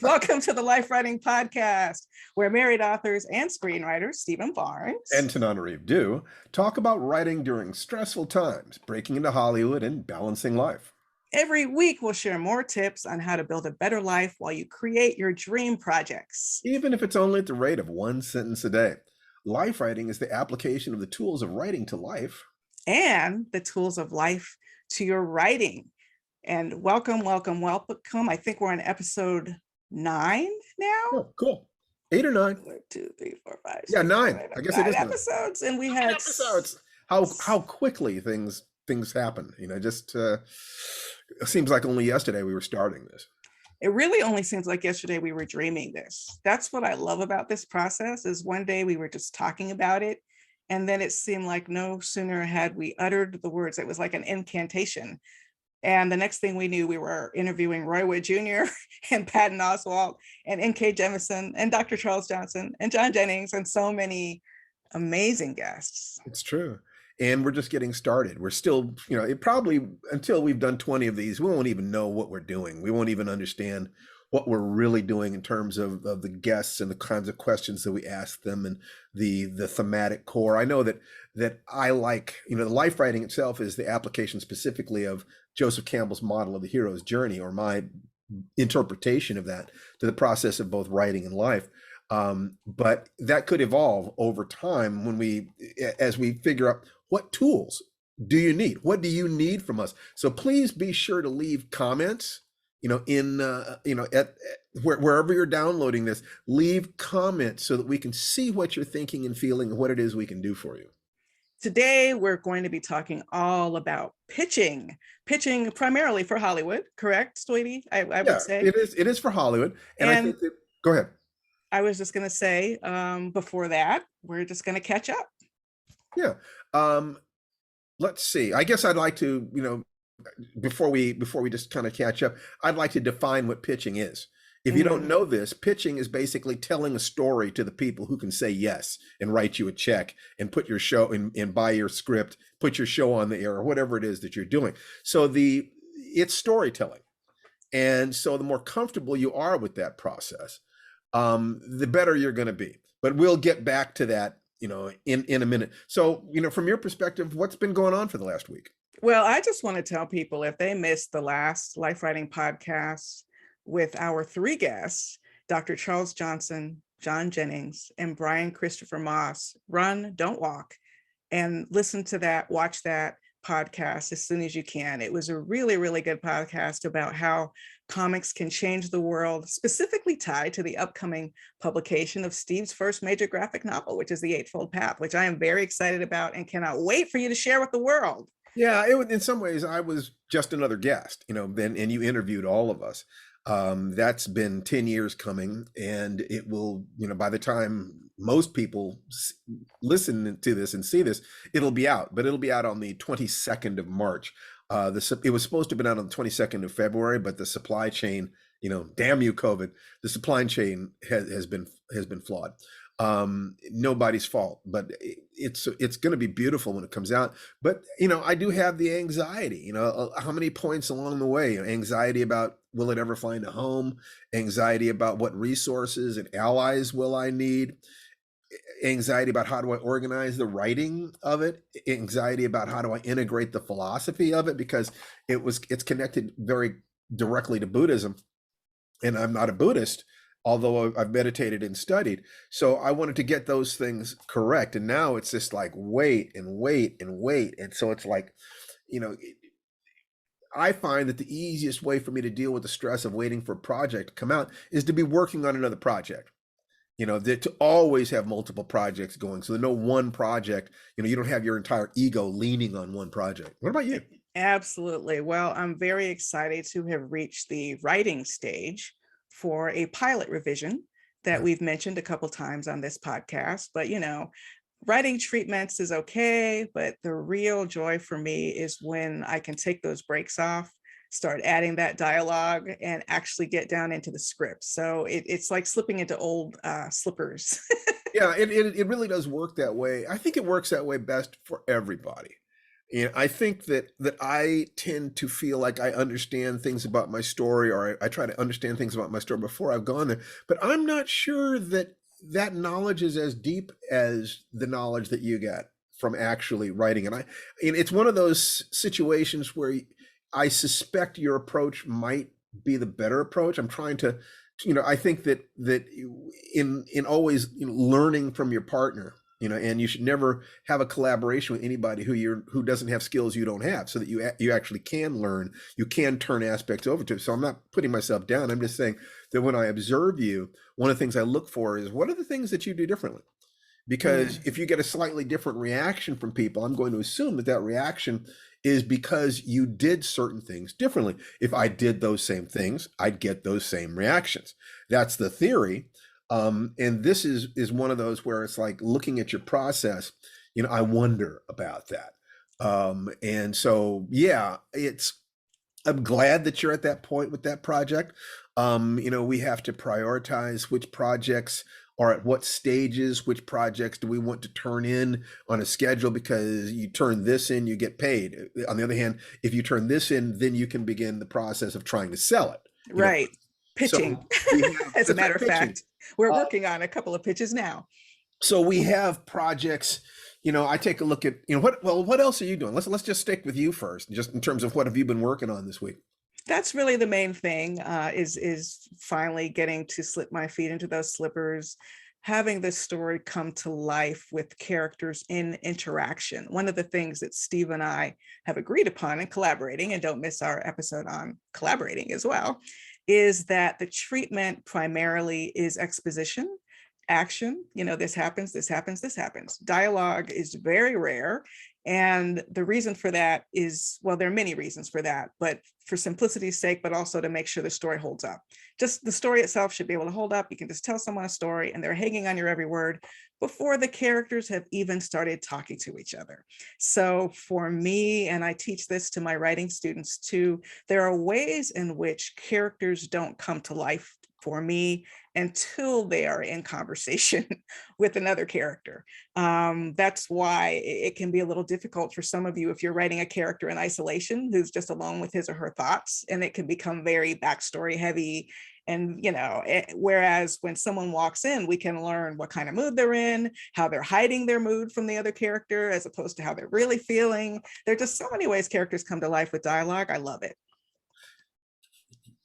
Welcome to the Life Writing Podcast, where married authors and screenwriters Stephen Barnes and Tananarive do talk about writing during stressful times, breaking into Hollywood and balancing life. Every week, we'll share more tips on how to build a better life while you create your dream projects. Even if it's only at the rate of one sentence a day. Life writing is the application of the tools of writing to life. And the tools of life to your writing. And welcome. I think we're on episode 9 now. Oh, cool. 8 or 9. 1, 2, 3, 4, 5. Yeah, 9. I guess it is 9 episodes, and we had episodes. How quickly things happen. Just it seems like only yesterday we were starting this. It really only seems like yesterday we were dreaming this. That's what I love about this process, is one day we were just talking about it, and then it seemed like no sooner had we uttered the words, it was like an incantation. And the next thing we knew, we were interviewing Roy Wood Jr. and Patton Oswalt and N.K. Jemisin and Dr. Charles Johnson and John Jennings and so many amazing guests. It's true. And we're just getting started. We're still, it probably, until we've done 20 of these, we won't even know what we're doing. We won't even understand what we're really doing in terms of the guests and the kinds of questions that we ask them and the thematic core. I know that I like, the life writing itself is the application specifically of Joseph Campbell's model of the hero's journey, or my interpretation of that, to the process of both writing and life. But that could evolve over time as we figure out what tools do you need? What do you need from us? So please be sure to leave comments, at wherever you're downloading this, leave comments so that we can see what you're thinking and feeling and what it is we can do for you. Today, we're going to be talking all about pitching primarily for Hollywood, correct, Sweetie? I would say. It is for Hollywood. And I think go ahead. I was just going to say, before that, we're just going to catch up. Yeah. Let's see. I guess I'd like to, before we just kind of catch up, I'd like to define what pitching is. If you don't know this, pitching is basically telling a story to the people who can say yes and write you a check and put your show and buy your script, put your show on the air, or whatever it is that you're doing. So it's storytelling. And so the more comfortable you are with that process, the better you're going to be. But we'll get back to that, in a minute. So, from your perspective, what's been going on for the last week? Well, I just want to tell people, if they missed the last Life Writing podcast with our 3 guests, Dr. Charles Johnson, John Jennings, and Brian Christopher Moss, run, don't walk, and listen to that, watch that podcast as soon as you can. It was a really, really good podcast about how comics can change the world, specifically tied to the upcoming publication of Steve's first major graphic novel, which is The Eightfold Path, which I am very excited about and cannot wait for you to share with the world. Yeah, in some ways, I was just another guest, and you interviewed all of us. That's been 10 years coming, and it will, by the time most people listen to this and see this, it'll be out, but it'll be out on the 22nd of March. It was supposed to have been out on the 22nd of February, but the supply chain, damn you, COVID, the supply chain has been flawed. Nobody's fault, but it's going to be beautiful when it comes out. But, I do have the anxiety, how many points along the way, anxiety about, will it ever find a home? Anxiety about what resources and allies will I need? Anxiety about how do I organize the writing of it? Anxiety about how do I integrate the philosophy of it? Because it's connected very directly to Buddhism, and I'm not a Buddhist, although I've meditated and studied. So I wanted to get those things correct. And now it's just like wait. And so it's like, I find that the easiest way for me to deal with the stress of waiting for a project to come out is to be working on another project. To always have multiple projects going. So there's no one project, you don't have your entire ego leaning on one project. What about you? Absolutely. Well, I'm very excited to have reached the writing stage for a pilot revision that we've mentioned a couple times on this podcast. But, writing treatments is okay, but the real joy for me is when I can take those breaks off, start adding that dialogue, and actually get down into the script. So it's like slipping into old slippers. Yeah, it really does work that way. I think it works that way best for everybody. And I think that I tend to feel like I understand things about my story, or I try to understand things about my story before I've gone there. But I'm not sure that that knowledge is as deep as the knowledge that you get from actually writing. And it's one of those situations where I suspect your approach might be the better approach. I'm trying to, I think that in always learning from your partner, and you should never have a collaboration with anybody who doesn't have skills you don't have, so that you actually can learn, you can turn aspects over to. So I'm not putting myself down. I'm just saying that when I observe you, one of the things I look for is, what are the things that you do differently? Because Mm, if you get a slightly different reaction from people, I'm going to assume that that reaction is because you did certain things differently. If I did those same things, I'd get those same reactions. That's the theory. And this is one of those where it's like looking at your process. I wonder about that. And so, yeah, I'm glad that you're at that point with that project. We have to prioritize which projects are at what stages, which projects do we want to turn in on a schedule, because you turn this in, you get paid. On the other hand, if you turn this in, then you can begin the process of trying to sell it. right. So Pitching. we have, As a that's matter right, of pitching. fact, we're Uh, working on a couple of pitches now. so we have projects. I take a look at, what else are you doing? Let's just stick with you first, just in terms of what have you been working on this week? That's really the main thing, is finally getting to slip my feet into those slippers, having this story come to life with characters in interaction. One of the things that Steve and I have agreed upon in collaborating, and don't miss our episode on collaborating as well, is that the treatment primarily is exposition, action. This happens, this happens, this happens. Dialogue is very rare. And the reason for that is, well, there are many reasons for that, but for simplicity's sake, but also to make sure the story holds up. Just the story itself should be able to hold up. You can just tell someone a story and they're hanging on your every word before the characters have even started talking to each other. So for me, and I teach this to my writing students too, there are ways in which characters don't come to life for me until they are in conversation with another character. That's why it can be a little difficult for some of you if you're writing a character in isolation who's just alone with his or her thoughts, and it can become very backstory heavy. And, whereas when someone walks in, we can learn what kind of mood they're in, how they're hiding their mood from the other character, as opposed to how they're really feeling. There are just so many ways characters come to life with dialogue. I love it.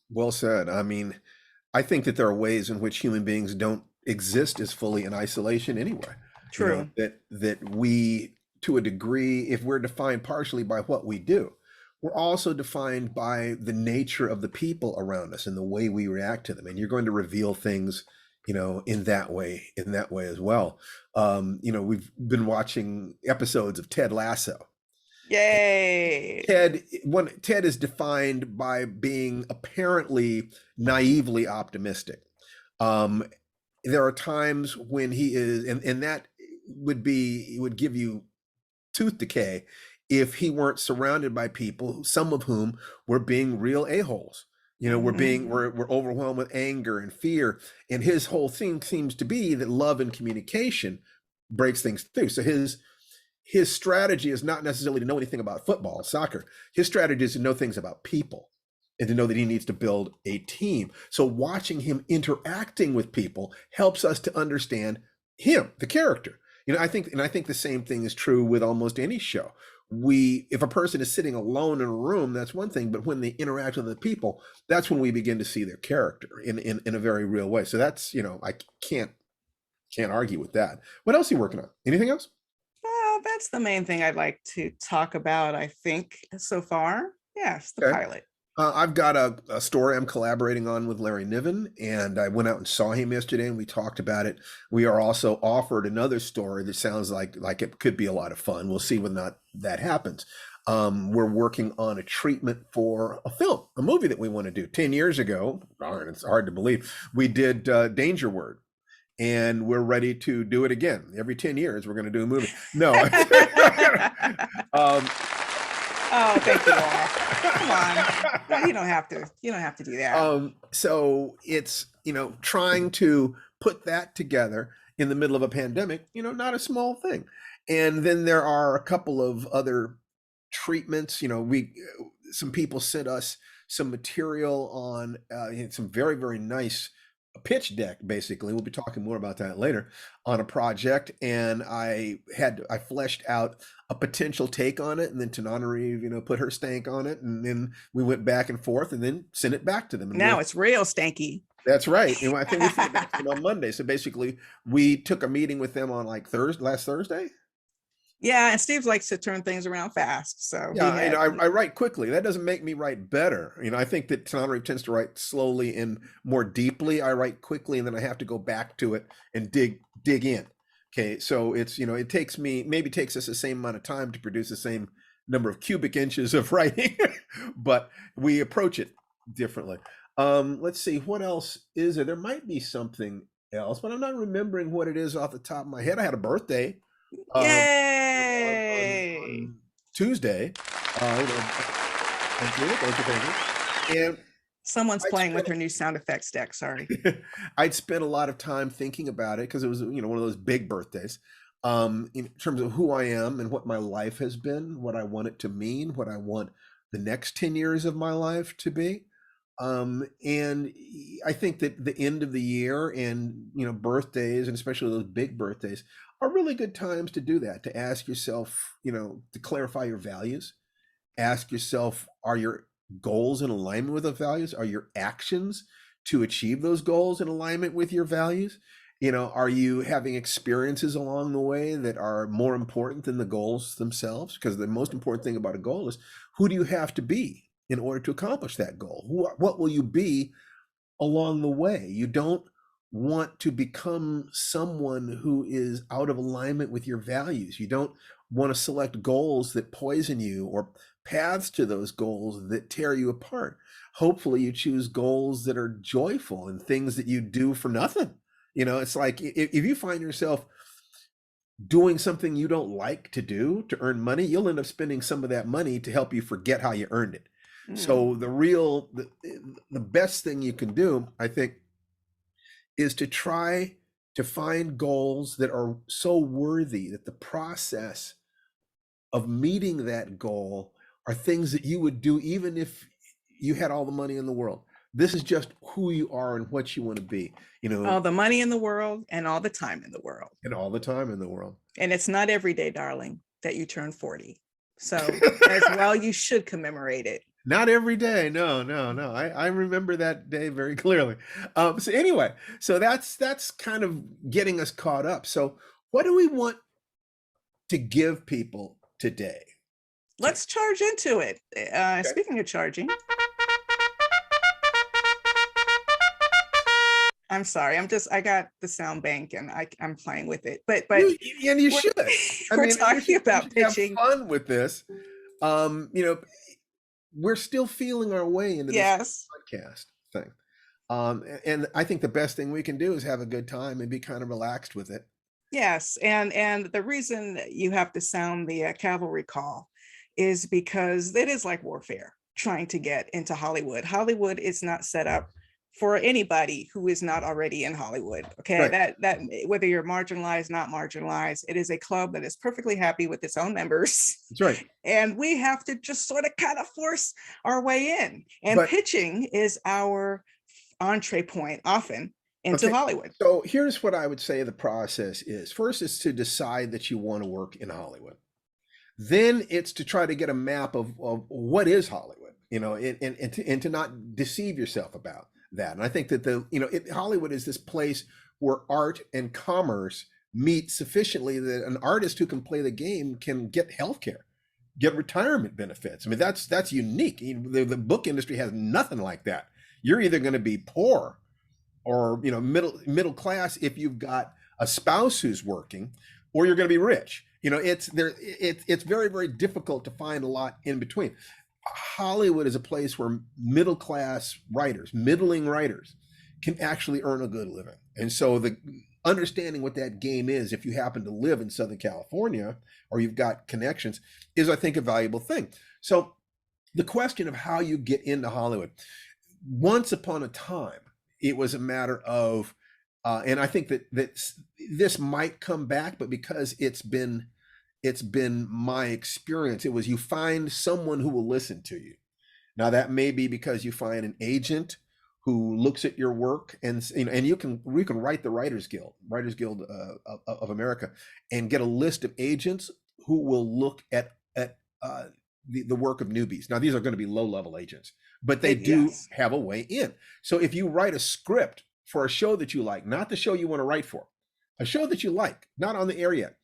Well said. I think that there are ways in which human beings don't exist as fully in isolation anyway. True. That we, to a degree, if we're defined partially by what we do, we're also defined by the nature of the people around us and the way we react to them. And you're going to reveal things, in that way as well. We've been watching episodes of Ted Lasso. Yay. Ted is defined by being apparently naively optimistic. Um, there are times when he is, and that would give you tooth decay if he weren't surrounded by people, some of whom were being real a-holes. Mhm. We're overwhelmed with anger and fear, and his whole thing seems to be that love and communication breaks things through. So his strategy is not necessarily to know anything about football, soccer. His strategy is to know things about people and to know that he needs to build a team. So watching him interacting with people helps us to understand him, the character. I think the same thing is true with almost any show. If a person is sitting alone in a room, that's one thing, but when they interact with the people, that's when we begin to see their character in a very real way. So that's, I can't argue with that. What else are you working on? Anything else? Well, that's the main thing I'd like to talk about, I think, so far. Yes, the Okay. pilot. I've got a story I'm collaborating on with Larry Niven, and I went out and saw him yesterday, and we talked about it. We are also offered another story that sounds like it could be a lot of fun. We'll see whether or not that happens. We're working on a treatment for a film, a movie that we want to do. 10 years ago, darn, it's hard to believe, we did Danger Word, and we're ready to do it again. Every 10 years, we're going to do a movie. No. um, Oh, thank you all. Come on. You don't have to. You don't have to do that. so it's, trying to put that together in the middle of a pandemic, not a small thing. And then there are a couple of other treatments. Some people sent us some material on some very, very nice pitch deck. Basically, we'll be talking more about that later on a project, and I fleshed out a potential take on it, and then Tananarive, put her stank on it, and then we went back and forth, and then sent it back to them. And now it's real stanky. That's right. And I think we sent it back to them on Monday. So basically, we took a meeting with them on like last Thursday. Yeah, and Steve likes to turn things around fast. So yeah, I write quickly. That doesn't make me write better. I think that Tananarive tends to write slowly and more deeply. I write quickly, and then I have to go back to it and dig in. Okay, so it's it takes us the same amount of time to produce the same number of cubic inches of writing, but we approach it differently. Let's see, what else is there? There might be something else, but I'm not remembering what it is off the top of my head. I had a birthday. Yay! On Tuesday. Thank you. And someone's playing with her new sound effects deck. Sorry. I'd spent a lot of time thinking about it because it was one of those big birthdays. In terms of who I am and what my life has been, what I want it to mean, what I want the next 10 years of my life to be. And I think that the end of the year and birthdays, and especially those big birthdays, are really good times to do that, to ask yourself, to clarify your values. Ask yourself, are your goals in alignment with those values? Are your actions to achieve those goals in alignment with your values? Are you having experiences along the way that are more important than the goals themselves? Because the most important thing about a goal is, who do you have to be in order to accomplish that goal? What will you be along the way? You don't want to become someone who is out of alignment with your values. You don't want to select goals that poison you, or paths to those goals that tear you apart. Hopefully you choose goals that are joyful and things that you do for nothing. It's like, if you find yourself doing something you don't like to do to earn money, you'll end up spending some of that money to help you forget how you earned it. So the best thing you can do, I think, is to try to find goals that are so worthy that the process of meeting that goal are things that you would do even if you had all the money in the world. This is just who you are and what you want to be. All the money in the world and all the time in the world. And all the time in the world. And it's not every day, darling, that you turn 40. So as well, you should commemorate it. Not every day. No. I remember that day very clearly. So anyway, so that's kind of getting us caught up. So what do we want to give people today? Let's charge into it. Okay. Speaking of charging. I'm sorry. I got the sound bank and I'm playing with it, but you should. We're talking about pitching. Have fun with this. We're still feeling our way into this podcast thing. And I think the best thing we can do is have a good time and be kind of relaxed with it. Yes. And the reason you have to sound the cavalry call is because it is like warfare trying to get into Hollywood. Hollywood is not set up for anybody who is not already in Hollywood. Okay. Right. That whether you're marginalized, not marginalized, it is a club that is perfectly happy with its own members. That's right. And we have to just sort of kind of force our way in. And pitching is our entree point often into Hollywood. So here's what I would say the process is. First is to decide that you want to work in Hollywood. Then it's to try to get a map of what is Hollywood, and to not deceive yourself about that. And I think that Hollywood is this place where art and commerce meet sufficiently that an artist who can play the game can get healthcare, get retirement benefits. I mean, that's unique. The book industry has nothing like that. You're either going to be poor or middle class if you've got a spouse who's working, or you're going to be rich. It's very, very difficult to find a lot in between. Hollywood is a place where middle class writers, middling writers, can actually earn a good living. And so the understanding what that game is, if you happen to live in Southern California or you've got connections, is, I think, a valuable thing. So the question of how you get into Hollywood, once upon a time, it was a matter of, and I think that this might come back, but because it's been it's been my experience. It was you find someone who will listen to you. Now that may be because you find an agent who looks at your work, and you know, and you can write the Writers Guild of America, and get a list of agents who will look at the work of newbies. Now these are going to be low level agents, but they do Yes. have a way in. So if you write a script for a show that you like, not the show you want to write for, a show that you like, not on the air yet,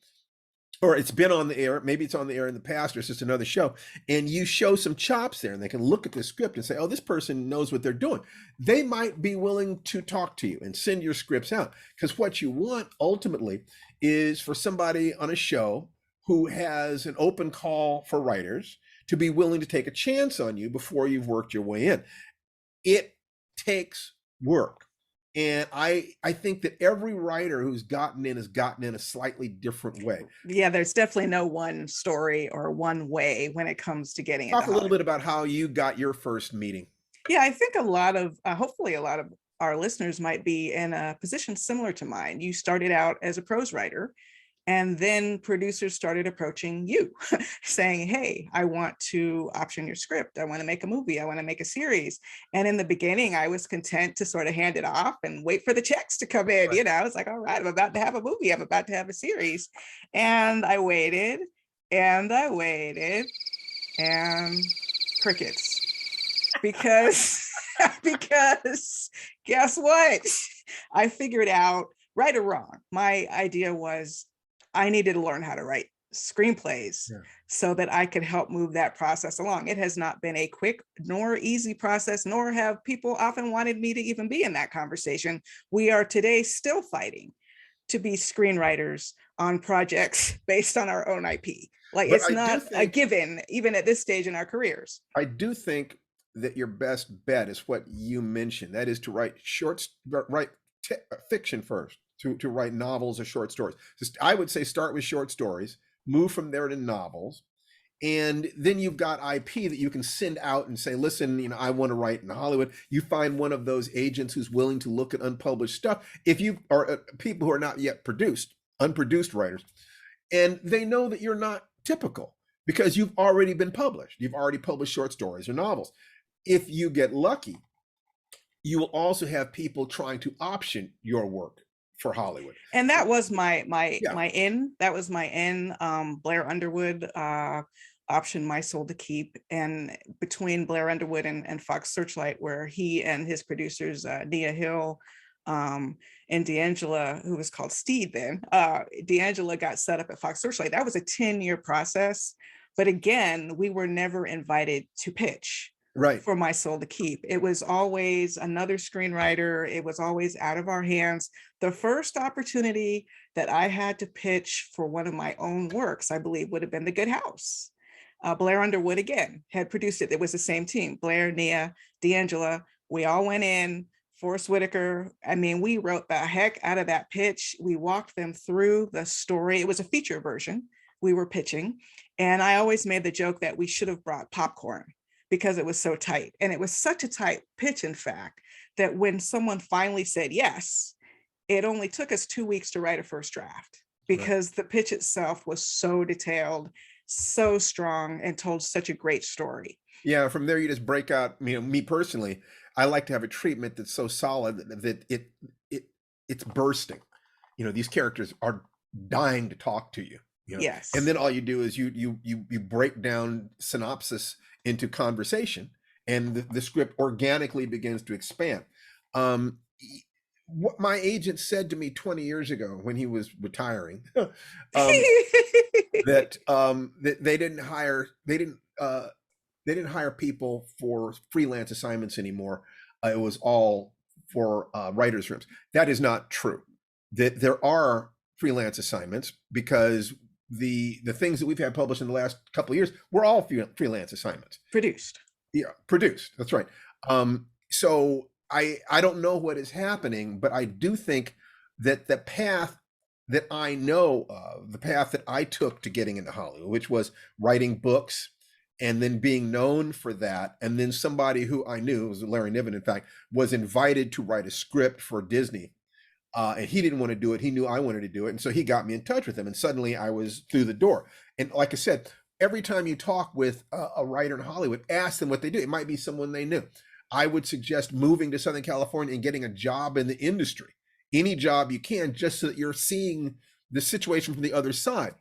or it's been on the air, maybe it's on the air in the past, or it's just another show, and you show some chops there, and they can look at the script and say, oh, this person knows what they're doing. They might be willing to talk to you and send your scripts out, because what you want ultimately is for somebody on a show who has an open call for writers to be willing to take a chance on you before you've worked your way in. It takes work. And I think that every writer who's gotten in has gotten in a slightly different way. Yeah, there's definitely no one story or one way when it comes to getting into Talk a little Hollywood. bit about how you got your first meeting. Yeah, I think a lot of, hopefully, a lot of our listeners might be in a position similar to mine. You started out as a prose writer, and then producers started approaching you saying, hey, I want to option your script. I want to make a movie. I want to make a series. And in the beginning, I was content to sort of hand it off and wait for the checks to come in. Right. You know, I was like, all right, I'm about to have a movie. I'm about to have a series. And I waited and I waited and crickets. Because because guess what? I figured out, right or wrong, my idea was I needed to learn how to write screenplays Yeah. so that I could help move that process along. It has not been a quick nor easy process, nor have people often wanted me to even be in that conversation. We are today still fighting to be screenwriters on projects based on our own IP. Like, But it's not a given, even at this stage in our careers. I do think that your best bet is what you mentioned. That is to write fiction first, to write novels or short stories. Just, I would say start with short stories, move from there to novels, and then you've got IP that you can send out and say, listen, you know, I want to write in Hollywood. You find one of those agents who's willing to look at unpublished stuff. If you are people who are not yet unproduced writers, and they know that you're not typical because you've already been published. You've already published short stories or novels. If you get lucky, you will also have people trying to option your work for Hollywood. And that was my Yeah. in. That was my in. Blair Underwood optioned My Soul to Keep, and between Blair Underwood and Fox Searchlight, where he and his producers Nia Hill and D'Angela, who was called Steed then, D'Angela got set up at Fox Searchlight. That was a 10-year process, but again, we were never invited to pitch. Right. For My Soul to Keep. It was always another screenwriter. It was always out of our hands. The first opportunity that I had to pitch for one of my own works, I believe, would have been The Good House. Blair Underwood, again, had produced it. It was the same team, Blair, Nia, D'Angela. We all went in, Forrest Whitaker. I mean, we wrote the heck out of that pitch. We walked them through the story. It was a feature version we were pitching. And I always made the joke that we should have brought popcorn, because it was so tight. And it was such a tight pitch, in fact, that when someone finally said yes, it only took us 2 weeks to write a first draft, because the pitch itself was so detailed, so strong, and told such a great story. Yeah, from there you just break out. You know, me personally, I like to have a treatment that's so solid that it's bursting. You know, these characters are dying to talk to you. You know? Yes. And then all you do is you break down synopsis into conversation, and the script organically begins to expand. What my agent said to me 20 years ago when he was retiring, that they didn't hire people for freelance assignments anymore. It was all for writers' rooms. That is not true. That there are freelance assignments, because the things that we've had published in the last couple of years were all freelance assignments. Produced. Yeah, produced. That's right. So I don't know what is happening, but I do think that the path that I know of, the path that I took to getting into Hollywood, which was writing books and then being known for that, and then somebody who I knew, was Larry Niven, in fact, was invited to write a script for Disney. And he didn't want to do it. He knew I wanted to do it. And so he got me in touch with him. And suddenly I was through the door. And like I said, every time you talk with a writer in Hollywood, ask them what they do. It might be someone they knew. I would suggest moving to Southern California and getting a job in the industry, any job you can, just so that you're seeing the situation from the other side.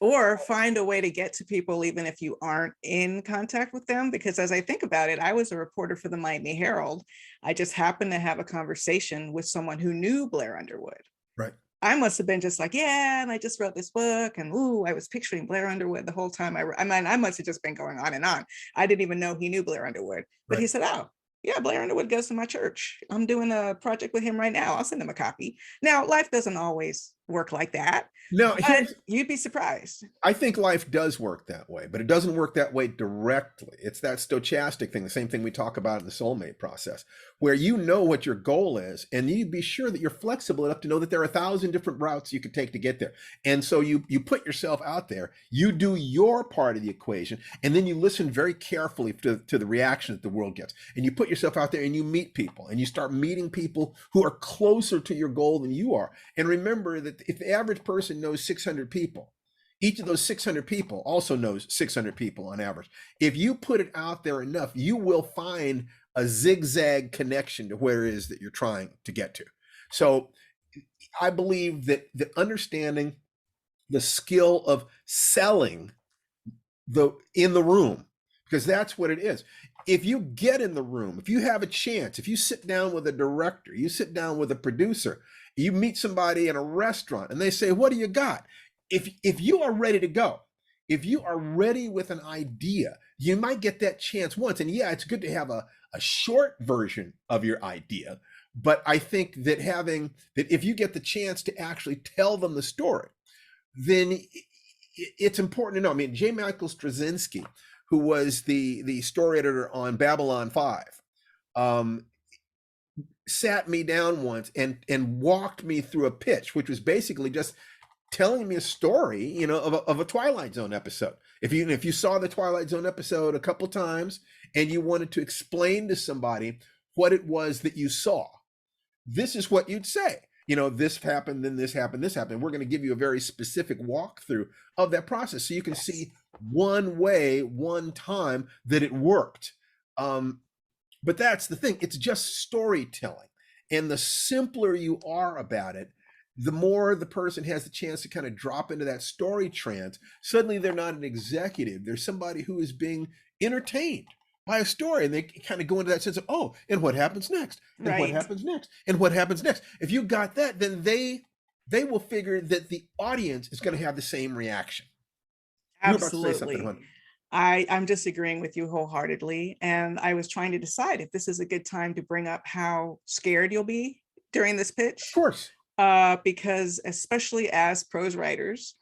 Or find a way to get to people even if you aren't in contact with them. Because as I think about it, I was a reporter for the Miami Herald. I just happened to have a conversation with someone who knew Blair Underwood. Right. I must have been just like, yeah, and I just wrote this book, and ooh, I was picturing Blair Underwood the whole time. I mean, I must have just been going on and on. I didn't even know he knew Blair Underwood, but Right. he said, oh, yeah, Blair Underwood goes to my church. I'm doing a project with him right now. I'll send him a copy. Now, life doesn't always work like that, Now, but you'd be surprised. I think life does work that way, but it doesn't work that way directly. It's that stochastic thing, the same thing we talk about in the soulmate process, where you know what your goal is, and you be sure that you're flexible enough to know that there are 1,000 different routes you could take to get there. And so you put yourself out there, you do your part of the equation, and then you listen very carefully to the reaction that the world gets. And you put yourself out there and you meet people, and you start meeting people who are closer to your goal than you are. And remember that if the average person knows 600 people, each of those 600 people also knows 600 people on average. If you put it out there enough, you will find a zigzag connection to where it is that you're trying to get to. So I believe that the understanding the skill of selling in the room, because that's what it is. If you get in the room, if you have a chance, if you sit down with a director, you sit down with a producer, you meet somebody in a restaurant and they say, what do you got? If you are ready to go, if you are ready with an idea, you might get that chance once. And yeah, it's good to have a short version of your idea. But I think that if you get the chance to actually tell them the story, then it's important to know. I mean, J. Michael Straczynski, who was the story editor on Babylon 5, sat me down once and walked me through a pitch, which was basically just telling me a story, of a Twilight Zone episode. If you saw the Twilight Zone episode a couple times and you wanted to explain to somebody what it was that you saw, this is what you'd say. This happened, then this happened, this happened. We're going to give you a very specific walkthrough of that process so you can see one way, one time that it worked. But that's the thing. It's just storytelling. And the simpler you are about it, the more the person has the chance to kind of drop into that story trance. Suddenly they're not an executive. They're somebody who is being entertained by a story, and they kind of go into that sense of, oh, and what happens next? And Right. what happens next? And what happens next? If you got that, then they will figure that the audience is going to have the same reaction. You were about to say something, Absolutely. hon. I'm disagreeing with you wholeheartedly. And I was trying to decide if this is a good time to bring up how scared you'll be during this pitch. Of course. Because especially as prose writers,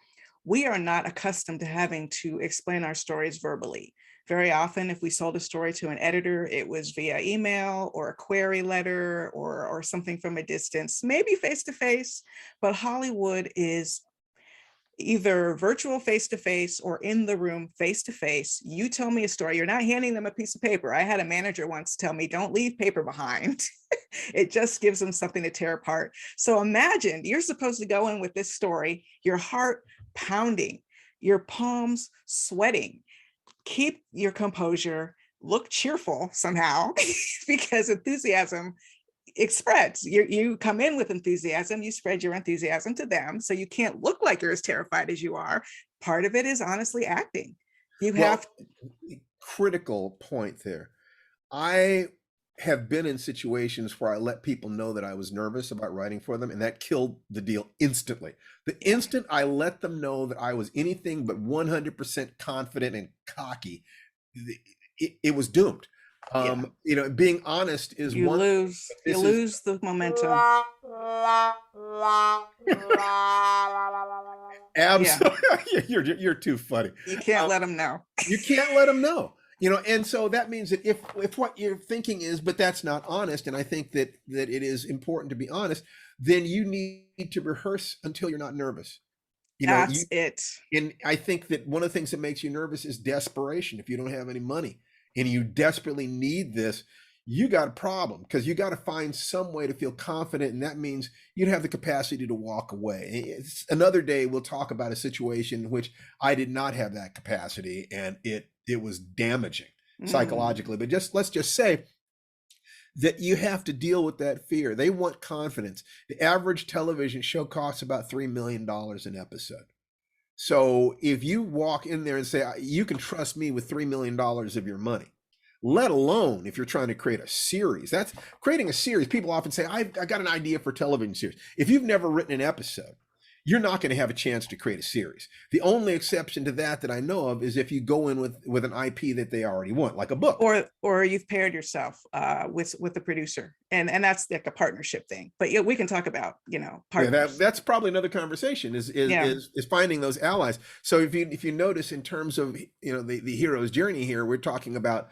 we are not accustomed to having to explain our stories verbally. Very often, if we sold a story to an editor, it was via email or a query letter or something from a distance, maybe face-to-face, but Hollywood is either virtual face-to-face or in the room face-to-face. You tell me a story, you're not handing them a piece of paper. I had a manager once tell me, don't leave paper behind. It just gives them something to tear apart. So imagine you're supposed to go in with this story, your heart pounding, your palms sweating. Keep your composure, look cheerful somehow, because enthusiasm spreads. You come in with enthusiasm, you spread your enthusiasm to them. So you can't look like you're as terrified as you are. Part of it is honestly acting. You have critical point there. I have been in situations where I let people know that I was nervous about writing for them, and that killed the deal instantly. The instant I let them know that I was anything but 100% confident and cocky, it was doomed. Being honest is you lose the momentum. Absolutely. You're too funny. You can't let them know. You can't let them know. And so that means that if what you're thinking is, but that's not honest, and I think that it is important to be honest, then you need to rehearse until you're not nervous. That's it. And I think that one of the things that makes you nervous is desperation. If you don't have any money and you desperately need this, you got a problem, because you got to find some way to feel confident, and that means you'd have the capacity to walk away. Another day we'll talk about a situation in which I did not have that capacity, and it was damaging Mm. psychologically. But let's just say that you have to deal with that fear. They want confidence. The average television show costs about $3 million an episode. So if you walk in there and say, you can trust me with $3 million of your money, let alone if you're trying to create a series. That's creating a series. People often say, I got an idea for a television series. If you've never written an episode, you're not going to have a chance to create a series. The only exception to that I know of is if you go in with an IP that they already want, like a book. Or you've paired yourself with the producer, and that's like a partnership thing. But yeah, we can talk about, Yeah, partners. that's probably another conversation, is Yeah. finding those allies. So if you notice, in terms of the hero's journey here, we're talking about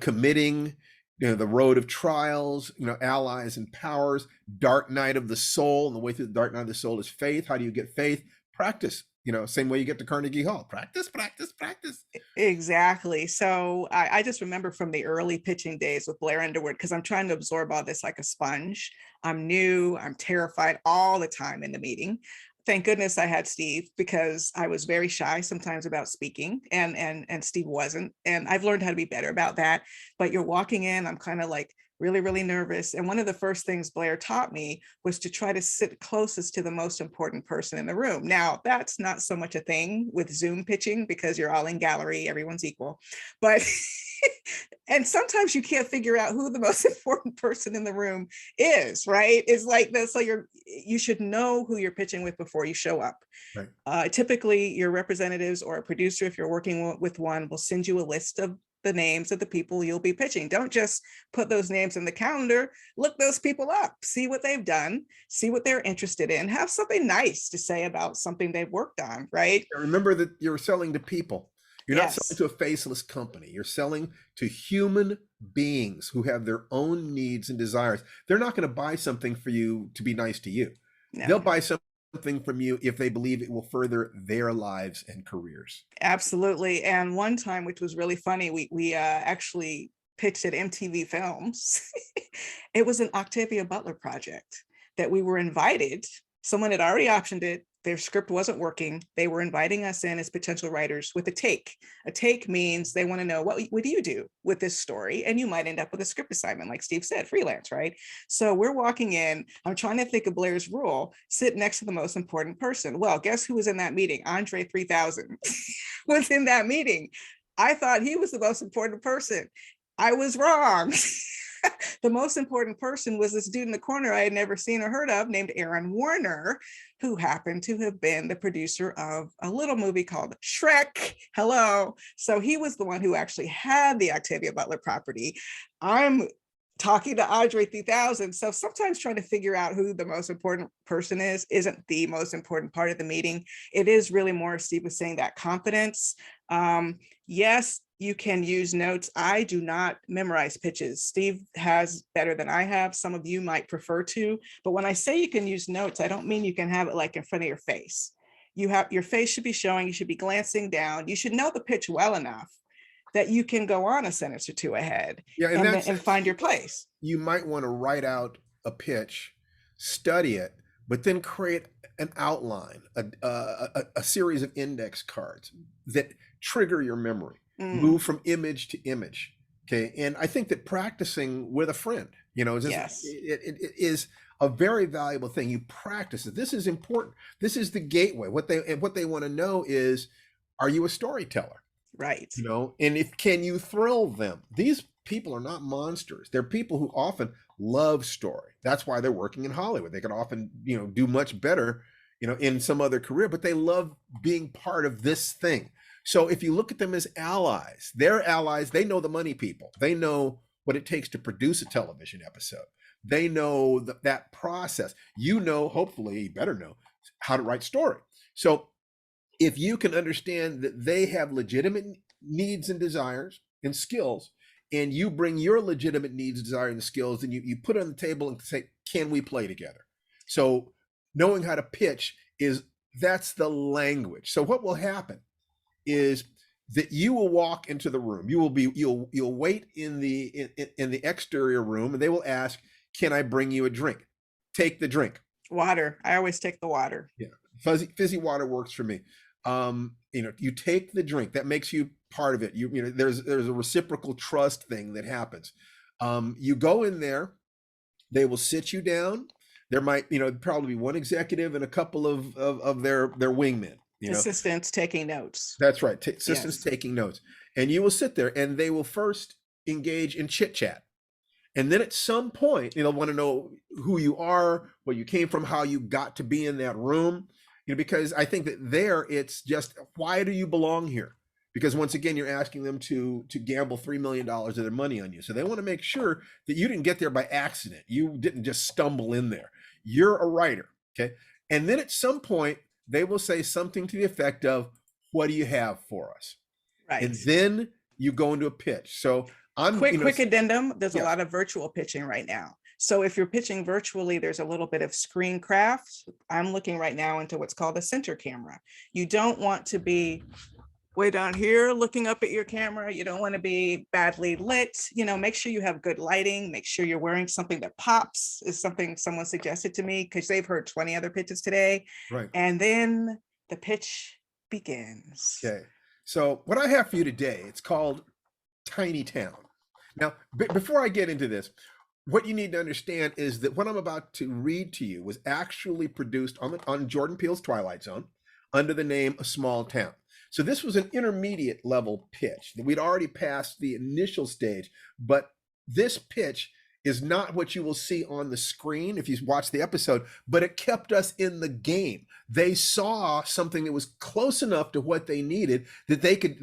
committing, the road of trials, allies and powers, dark night of the soul, and the way through the dark night of the soul is faith. How do you get faith? Practice. Same way you get to Carnegie Hall. Practice, practice, practice. Exactly. So I just remember from the early pitching days with Blair Underwood, because I'm trying to absorb all this like a sponge. I'm new, I'm terrified all the time in the meeting. Thank goodness I had Steve, because I was very shy sometimes about speaking, and Steve wasn't. And I've learned how to be better about that. But you're walking in, I'm kind of like really, really nervous. And one of the first things Blair taught me was to try to sit closest to the most important person in the room. Now, that's not so much a thing with Zoom pitching, because you're all in gallery, everyone's equal. But and sometimes you can't figure out who the most important person in the room is, right? It's like this. So you should know who you're pitching with before you show up. Right. Typically, your representatives or a producer, if you're working with one, will send you a list of the names of the people you'll be pitching. Don't just put those names in the calendar. Look those people up, see what they've done, see what they're interested in, have something nice to say about something they've worked on, right? Remember that you're selling to people. You're not selling Yes. to a faceless company. You're selling to human beings who have their own needs and desires. They're not going to buy something for you to be nice to you. They'll No. buy something from you if they believe it will further their lives and careers. Absolutely. And one time, which was really funny, we actually pitched at MTV Films. It was an Octavia Butler project that we were invited. Someone had already optioned it. Their script wasn't working. They were inviting us in as potential writers with a take. A take means they want to know, what do you do with this story? And you might end up with a script assignment, like Steve said, freelance, right? So we're walking in. I'm trying to think of Blair's rule: sit next to the most important person. Well, guess who was in that meeting? Andre 3000 was in that meeting. I thought he was the most important person. I was wrong. The most important person was this dude in the corner I had never seen or heard of, named Aaron Warner, who happened to have been the producer of a little movie called Shrek. Hello. So he was the one who actually had the Octavia Butler property. I'm talking to Andre 3000. So sometimes trying to figure out who the most important person isn't the most important part of the meeting. It is really more, Steve was saying, that confidence. Yes, you can use notes. I do not memorize pitches. Steve has better than I have. Some of you might prefer to, but when I say you can use notes, I don't mean you can have it like in front of your face. Your face should be showing, you should be glancing down. You should know the pitch well enough that you can go on a sentence or two ahead, Yeah, and find your place. you might want to write out a pitch, study it, but then create an outline, a series of index cards that trigger your memory, Mm, move from image to image. Okay. And I think that practicing with a friend, yes. it is a very valuable thing. You practice it. This is important. This is the gateway. What they want to know is, are you a storyteller? Right. And if can you thrill them? These people are not monsters. They're people who often love story. That's why they're working in Hollywood. They could often do much better in some other career, but they love being part of this thing. So if you look at them as allies, they're allies. They know the money people. They know what it takes to produce a television episode. They know that process. Hopefully you better know how to write story. So if you can understand that they have legitimate needs and desires and skills, and you bring your legitimate needs, desires, and skills, and you put it on the table and say, can we play together? So knowing how to pitch that's the language. So what will happen is that you will walk into the room. You'll wait in the exterior room, and they will ask, "Can I bring you a drink?" Take the drink. Water. I always take the water. Yeah, fizzy water works for me. You take the drink. That makes you part of it. There's a reciprocal trust thing that happens. You go in there. They will sit you down. There might, probably be one executive and a couple of their wingmen. Assistants taking notes. That's right. Assistants Yes. taking notes. And you will sit there and they will first engage in chit chat. And then at some point, they'll want to know who you are, where you came from, how you got to be in that room. Because I think that it's just, why do you belong here? Because once again, you're asking them to gamble $3 million of their money on you. So they want to make sure that you didn't get there by accident. You didn't just stumble in there. You're a writer. Okay. And then at some point, they will say something to the effect of, "What do you have for us?" Right. And then you go into a pitch. So quick addendum. There's yeah. a lot of virtual pitching right now. So if you're pitching virtually, there's a little bit of screen craft. I'm looking right now into what's called a center camera. You don't want to be way down here looking up at your camera. You don't want to be badly lit. Make sure you have good lighting. Make sure you're wearing something that pops, is something someone suggested to me because they've heard 20 other pitches today. Right. And then the pitch begins. Okay. So what I have for you today, it's called Tiny Town. Now, before I get into this, what you need to understand is that what I'm about to read to you was actually produced on Jordan Peele's Twilight Zone under the name A Small Town. So this was an intermediate level pitch. We'd already passed the initial stage, but this pitch is not what you will see on the screen if you watch the episode, but it kept us in the game. They saw something that was close enough to what they needed that they could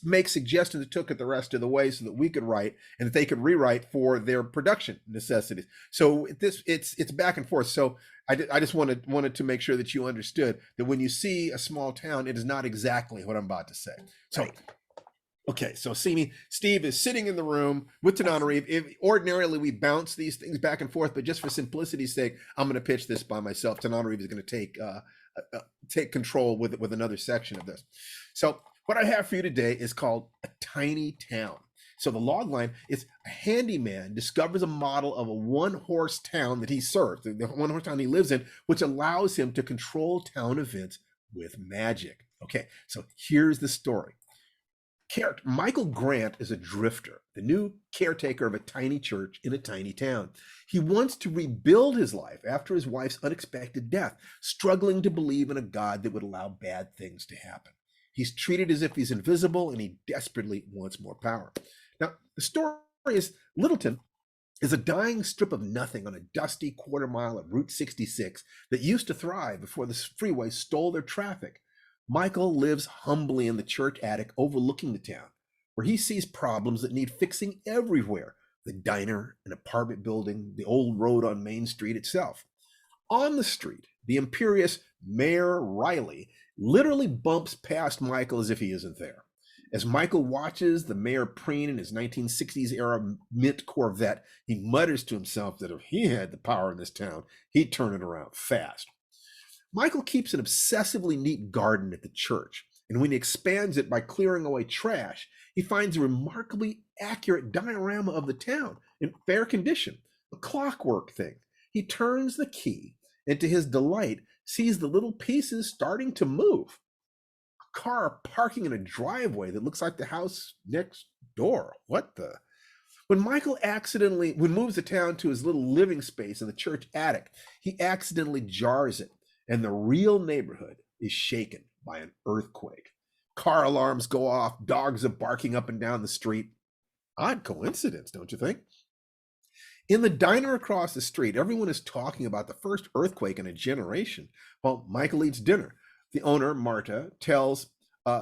make suggestions that took it the rest of the way so that we could write and that they could rewrite for their production necessities. So it's back and forth. So I just wanted to make sure that you understood that when you see A Small Town, it is not exactly what I'm about to say. So. Right. Okay, so Steve is sitting in the room with Tananarive. Ordinarily, we bounce these things back and forth, but just for simplicity's sake, I'm going to pitch this by myself. Tananarive is going to take control with another section of this. So what I have for you today is called A Tiny Town. So the log line is: a handyman discovers a model of a one-horse town that he serves, the one-horse town he lives in, which allows him to control town events with magic. Okay, so here's the story. Michael Grant is a drifter, the new caretaker of a tiny church in a tiny town. He wants to rebuild his life after his wife's unexpected death, struggling to believe in a God that would allow bad things to happen. He's treated as if he's invisible, and he desperately wants more power. Now, the story is Littleton is a dying strip of nothing on a dusty quarter mile of Route 66 that used to thrive before the freeway stole their traffic. Michael lives humbly in the church attic overlooking the town, where he sees problems that need fixing everywhere: the diner, an apartment building, the old road on Main Street itself. On the street, the imperious Mayor Riley literally bumps past Michael as if he isn't there. As Michael watches the mayor preen in his 1960s era mint Corvette, he mutters to himself that if he had the power in this town, he'd turn it around fast. Michael keeps an obsessively neat garden at the church, and when he expands it by clearing away trash, he finds a remarkably accurate diorama of the town in fair condition, a clockwork thing. He turns the key, and to his delight, sees the little pieces starting to move. A car parking in a driveway that looks like the house next door. What the? When Michael moves the town to his little living space in the church attic, he accidentally jars it, and the real neighborhood is shaken by an earthquake. Car alarms go off, dogs are barking up and down the street. Odd coincidence, don't you think? In the diner across the street, everyone is talking about the first earthquake in a generation. While Michael eats dinner, the owner, Marta,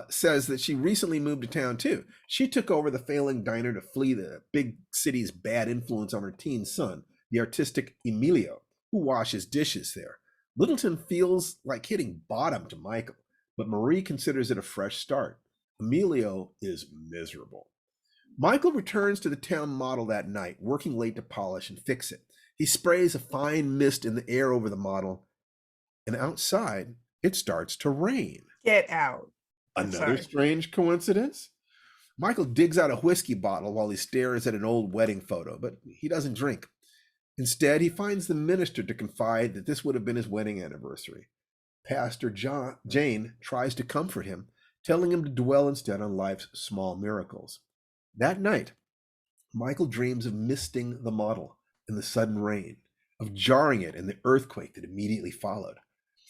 says that she recently moved to town too. She took over the failing diner to flee the big city's bad influence on her teen son, the artistic Emilio, who washes dishes there. Littleton feels like hitting bottom to Michael, but Marie considers it a fresh start. Emilio is miserable. Michael returns to the town model that night, working late to polish and fix it. He sprays a fine mist in the air over the model, and outside, it starts to rain. Get out. Another Sorry. strange coincidence? Michael digs out a whiskey bottle while he stares at an old wedding photo, but he doesn't drink. Instead, he finds the minister to confide that this would have been his wedding anniversary. Pastor Jane tries to comfort him, telling him to dwell instead on life's small miracles. That night, Michael dreams of misting the model in the sudden rain, of jarring it in the earthquake that immediately followed.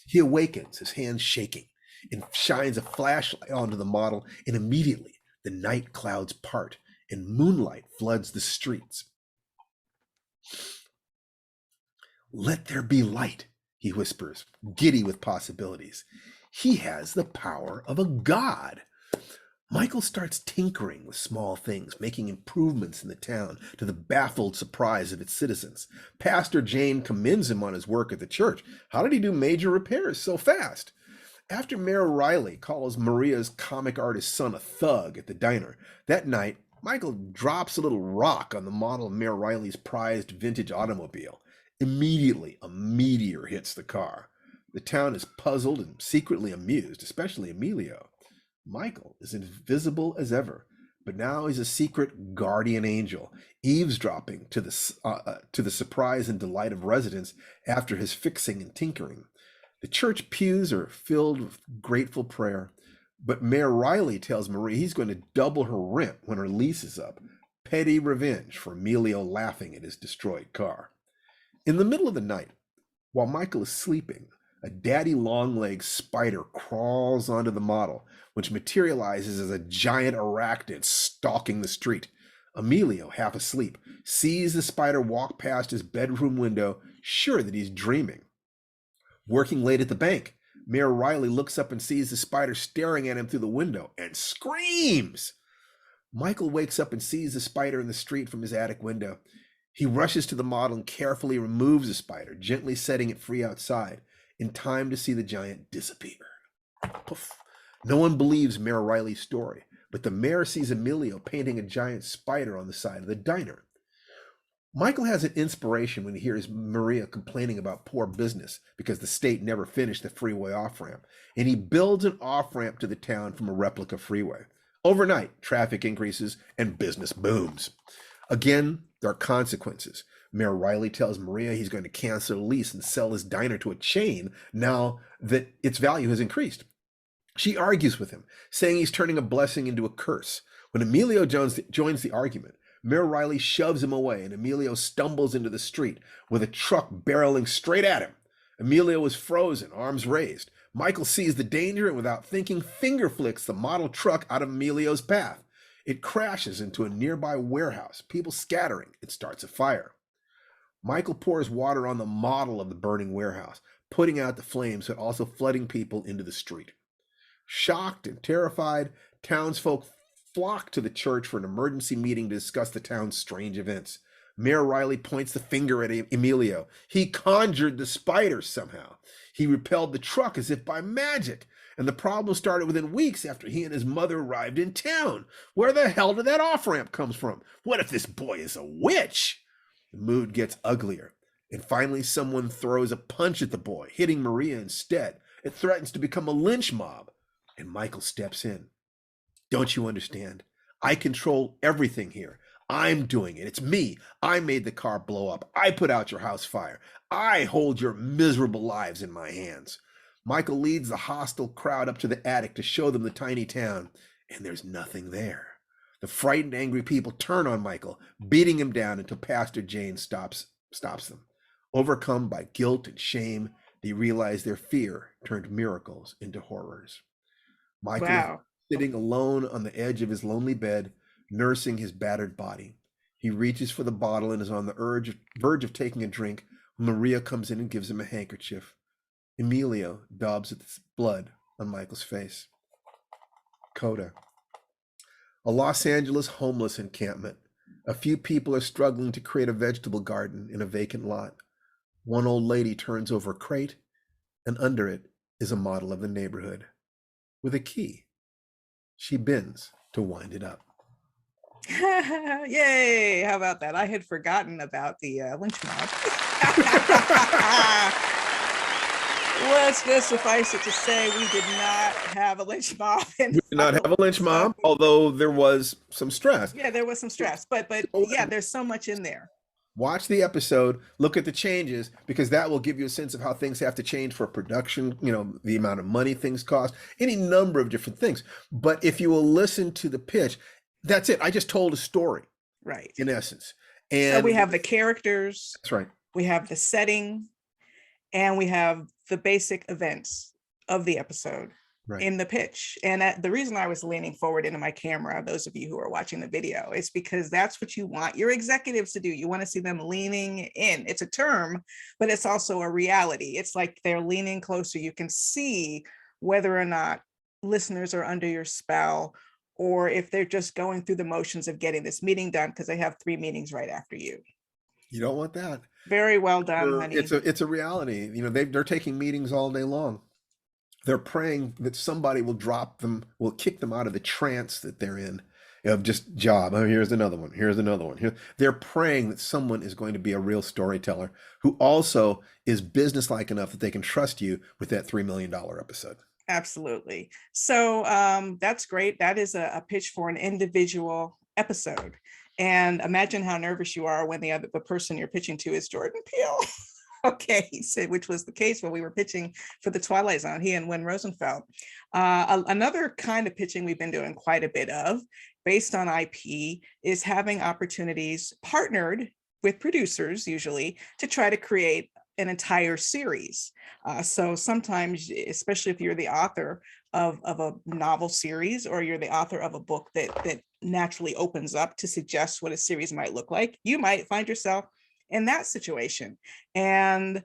He awakens, his hands shaking, and shines a flashlight onto the model, and immediately the night clouds part and moonlight floods the streets. "Let there be light," he whispers, giddy with possibilities. He has the power of a god. Michael starts tinkering with small things, making improvements in the town to the baffled surprise of its citizens. Pastor Jane commends him on his work at the church. How did he do major repairs so fast? After Mayor Riley calls Maria's comic artist son a thug at the diner, that night, Michael drops a little rock on the model of Mayor Riley's prized vintage automobile. Immediately, a meteor hits the car. The town is puzzled and secretly amused, especially Emilio. Michael is invisible as ever, but now he's a secret guardian angel, eavesdropping to the surprise and delight of residents after his fixing and tinkering. The church pews are filled with grateful prayer, but Mayor Riley tells Maria he's going to double her rent when her lease is up. Petty revenge for Emilio laughing at his destroyed car. In the middle of the night, while Michael is sleeping, a daddy long-legged spider crawls onto the model, which materializes as a giant arachnid stalking the street. Emilio, half asleep, sees the spider walk past his bedroom window, sure that he's dreaming. Working late at the bank, Mayor Riley looks up and sees the spider staring at him through the window and screams. Michael wakes up and sees the spider in the street from his attic window. He rushes to the model and carefully removes the spider, gently setting it free outside, in time to see the giant disappear. Poof. No one believes Mayor Riley's story, but the mayor sees Emilio painting a giant spider on the side of the diner. Michael has an inspiration when he hears Maria complaining about poor business because the state never finished the freeway off-ramp, and he builds an off-ramp to the town from a replica freeway. Overnight, traffic increases and business booms. Again, there are consequences. Mayor Riley tells Maria he's going to cancel the lease and sell his diner to a chain now that its value has increased. She argues with him, saying he's turning a blessing into a curse. When Emilio joins the argument, Mayor Riley shoves him away, and Emilio stumbles into the street with a truck barreling straight at him. Emilio is frozen, arms raised. Michael sees the danger and, without thinking, finger flicks the model truck out of Emilio's path. It crashes into a nearby warehouse. People scattering. It starts a fire. Michael pours water on the model of the burning warehouse, putting out the flames but also flooding people into the street. Shocked and terrified, townsfolk flock to the church for an emergency meeting to discuss the town's strange events. Mayor Riley points the finger at Emilio. He conjured the spider somehow. He repelled the truck as if by magic. And the problem started within weeks after he and his mother arrived in town. Where the hell did that off-ramp come from? What if this boy is a witch? The mood gets uglier. And finally, someone throws a punch at the boy, hitting Maria instead. It threatens to become a lynch mob. And Michael steps in. Don't you understand? I control everything here. I'm doing it. It's me. I made the car blow up. I put out your house fire. I hold your miserable lives in my hands. Michael leads the hostile crowd up to the attic to show them the tiny town, and there's nothing there. The frightened, angry people turn on Michael, beating him down until Pastor Jane stops them. Overcome by guilt and shame, they realize their fear turned miracles into horrors. Michael is sitting alone on the edge of his lonely bed, nursing his battered body. He reaches for the bottle and is on the verge of taking a drink when Maria comes in and gives him a handkerchief. Emilio daubs its blood on Michael's face. Coda. A Los Angeles homeless encampment. A few people are struggling to create a vegetable garden in a vacant lot. One old lady turns over a crate, and under it is a model of the neighborhood. With a key, she bends to wind it up. Yay! How about that? I had forgotten about the lynch mob. Let's just suffice it to say we did not have a lynch mob We did not have a involved. lynch So mob, although there was some stress. yeah, there was some stress, but Go yeah, and there's so much in there. watch the episode, look at the changes, because that will give you a sense of how things have to change for production, the amount of money things cost, any number of different things. But if you will listen to the pitch, that's it. I just told a story Right. in essence. So we And have the characters, that's right. we have the setting, and we have the basic events of the episode Right. in the pitch. And the reason I was leaning forward into my camera, those of you who are watching the video, is because that's what you want your executives to do. You want to see them leaning in. It's a term, but it's also a reality. It's like they're leaning closer. You can see whether or not listeners are under your spell, or if they're just going through the motions of getting this meeting done because they have 3 meetings right after you. You don't want that. Very well done, honey. It's a reality. They're taking meetings all day long. They're praying that somebody will will kick them out of the trance that they're in of just job. Oh, here's another one. Here's another one. They're praying that someone is going to be a real storyteller who also is businesslike enough that they can trust you with that $3 million episode. Absolutely. So that's great. That is a pitch for an individual episode. And imagine how nervous you are when the person you're pitching to is Jordan Peele. Okay, he said, which was the case when we were pitching for the Twilight Zone, he and Win Rosenfeld. Another kind of pitching we've been doing quite a bit of, based on IP, is having opportunities partnered with producers, usually, to try to create an entire series. So sometimes, especially if you're the author of a novel series, or you're the author of a book that naturally opens up to suggest what a series might look like, you might find yourself in that situation. And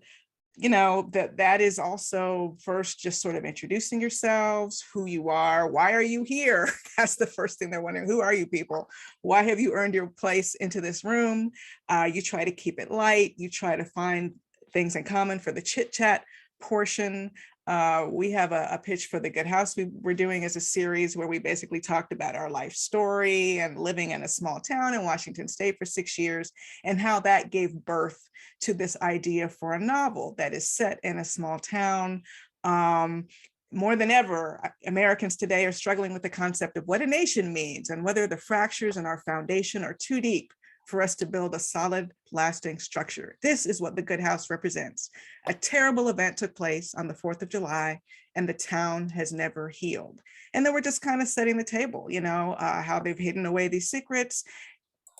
that is also first just sort of introducing yourselves, who you are, why are you here? That's the first thing they're wondering. Who are you people? Why have you earned your place into this room? You try to keep it light. You try to find things in common for the chit chat portion. We have a pitch for The Good House we're doing as a series where we basically talked about our life story and living in a small town in Washington State for 6 years, and how that gave birth to this idea for a novel that is set in a small town. More than ever, Americans today are struggling with the concept of what a nation means and whether the fractures in our foundation are too deep for us to build a solid, lasting structure. This is what The Good House represents. A terrible event took place on the 4th of July, and the town has never healed. And then we're just kind of setting the table, how they've hidden away these secrets,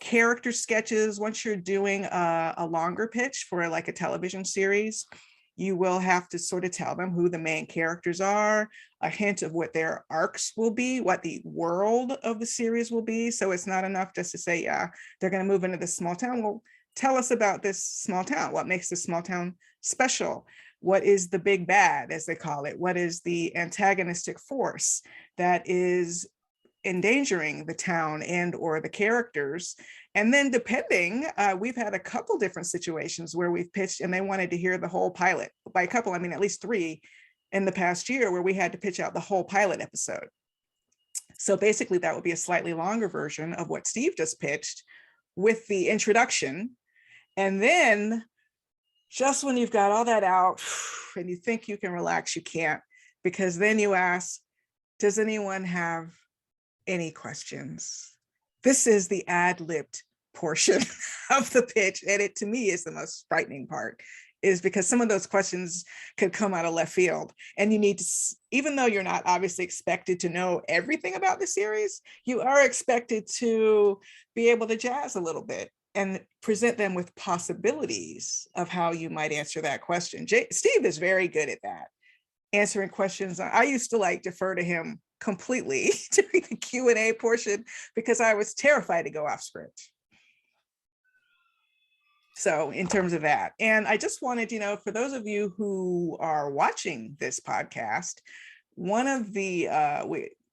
character sketches. Once you're doing a longer pitch for like a television series, you will have to sort of tell them who the main characters are, a hint of what their arcs will be, what the world of the series will be. So it's not enough just to say, yeah, they're going to move into this small town. Well, tell us about this small town. What makes this small town special? What is the big bad, as they call it? What is the antagonistic force that is endangering the town and or the characters? And then depending, we've had a couple different situations where we've pitched and they wanted to hear the whole pilot. By a couple, I mean at least 3 in the past year, where we had to pitch out the whole pilot episode. So basically that would be a slightly longer version of what Steve just pitched with the introduction. And then just when you've got all that out and you think you can relax, you can't, because then you ask, does anyone have any questions? This is the ad-libbed portion of the pitch, and it to me is the most frightening part, is because some of those questions could come out of left field, and you need to, even though you're not obviously expected to know everything about the series, you are expected to be able to jazz a little bit and present them with possibilities of how you might answer that question. Steve is very good at that, answering questions. I used to defer to him completely during the Q&A portion because I was terrified to go off script. So in terms of that, and I just wanted, for those of you who are watching this podcast, one of the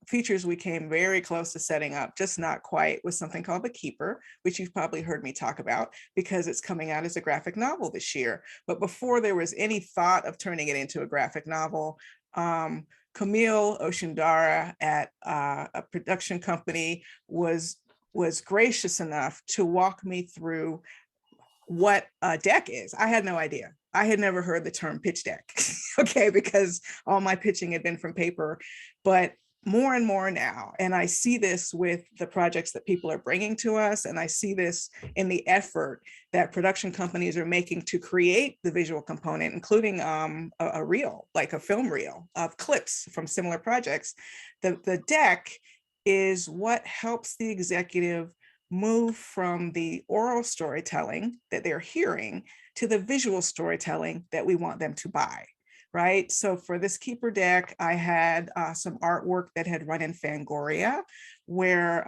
features we came very close to setting up, just not quite, was something called The Keeper, which you've probably heard me talk about because it's coming out as a graphic novel this year. But before there was any thought of turning it into a graphic novel, Camille Oshundara at a production company was gracious enough to walk me through what a deck is. I had no idea. I had never heard the term pitch deck, okay, because all my pitching had been from paper, but more and more now, and I see this with the projects that people are bringing to us, and I see this in the effort that production companies are making to create the visual component, including a reel, like a film reel of clips from similar projects. The deck is what helps the executive move from the oral storytelling that they're hearing to the visual storytelling that we want them to buy, right? So for this Keeper deck, I had some artwork that had run in Fangoria, where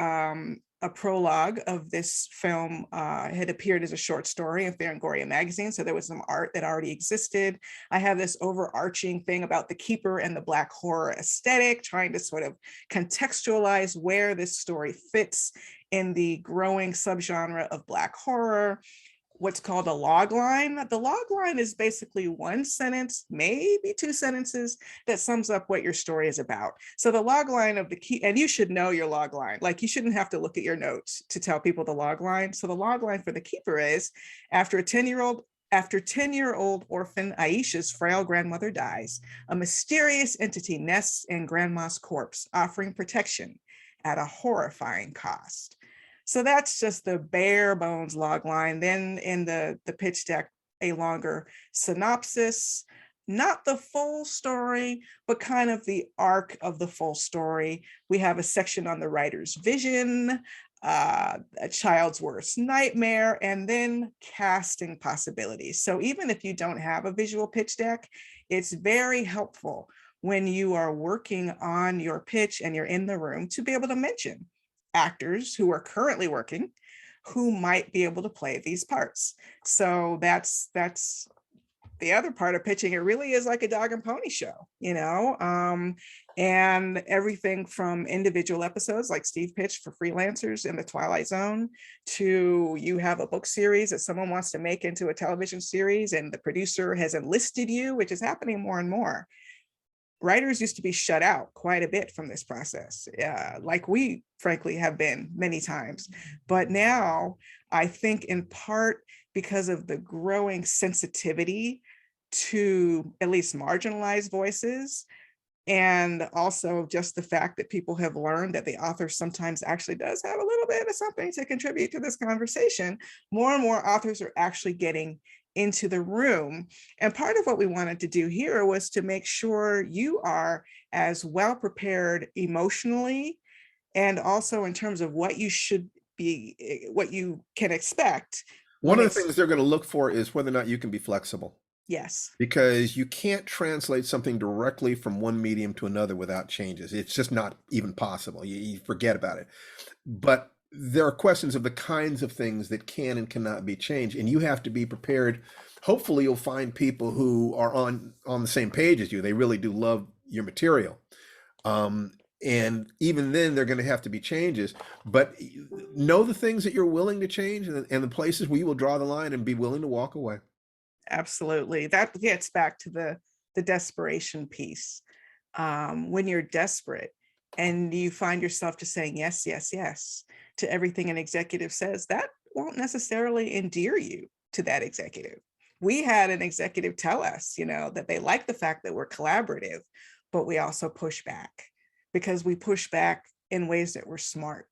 a prologue of this film had appeared as a short story in Fangoria magazine. So there was some art that already existed. I have this overarching thing about the Keeper and the Black horror aesthetic, trying to sort of contextualize where this story fits in the growing subgenre of Black horror. What's called a log line. The log line is basically one sentence, maybe two sentences, that sums up what your story is about. So the log line of the key, and you should know your log line, like you shouldn't have to look at your notes to tell people the log line. So the log line for the Keeper is, after 10-year-old orphan Aisha's frail grandmother dies, a mysterious entity nests in grandma's corpse, offering protection at a horrifying cost. So that's just the bare bones log line. Then in the pitch deck, a longer synopsis, not the full story, but kind of the arc of the full story. We have a section on the writer's vision, a child's worst nightmare, and then casting possibilities. So even if you don't have a visual pitch deck, it's very helpful when you are working on your pitch and you're in the room to be able to mention actors who are currently working who might be able to play these parts. So that's the other part of pitching. It really is like a dog and pony show, and everything from individual episodes like Steve pitched for freelancers in the Twilight Zone, to you have a book series that someone wants to make into a television series and the producer has enlisted you, which is happening more and more. Writers used to be shut out quite a bit from this process, like we frankly have been many times. But now I think in part because of the growing sensitivity to at least marginalized voices, and also just the fact that people have learned that the author sometimes actually does have a little bit of something to contribute to this conversation, more and more authors are actually getting into the room. And part of what we wanted to do here was to make sure you are as well prepared emotionally, and also in terms of what you should be, what you can expect. One of the things they're going to look for is whether or not you can be flexible. Yes. Because you can't translate something directly from one medium to another without changes. It's just not even possible. You forget about it. But there are questions of the kinds of things that can and cannot be changed, and you have to be prepared. Hopefully you'll find people who are on the same page as you. They really do love your material. And even then they're going to have to be changes, but know the things that you're willing to change and the places where you will draw the line and be willing to walk away. Absolutely. That gets back to the desperation piece. When you're desperate and you find yourself just saying yes, yes, yes to everything an executive says, that won't necessarily endear you to that executive. We had an executive tell us, that they like the fact that we're collaborative, but we also push back, because we push back in ways that were smart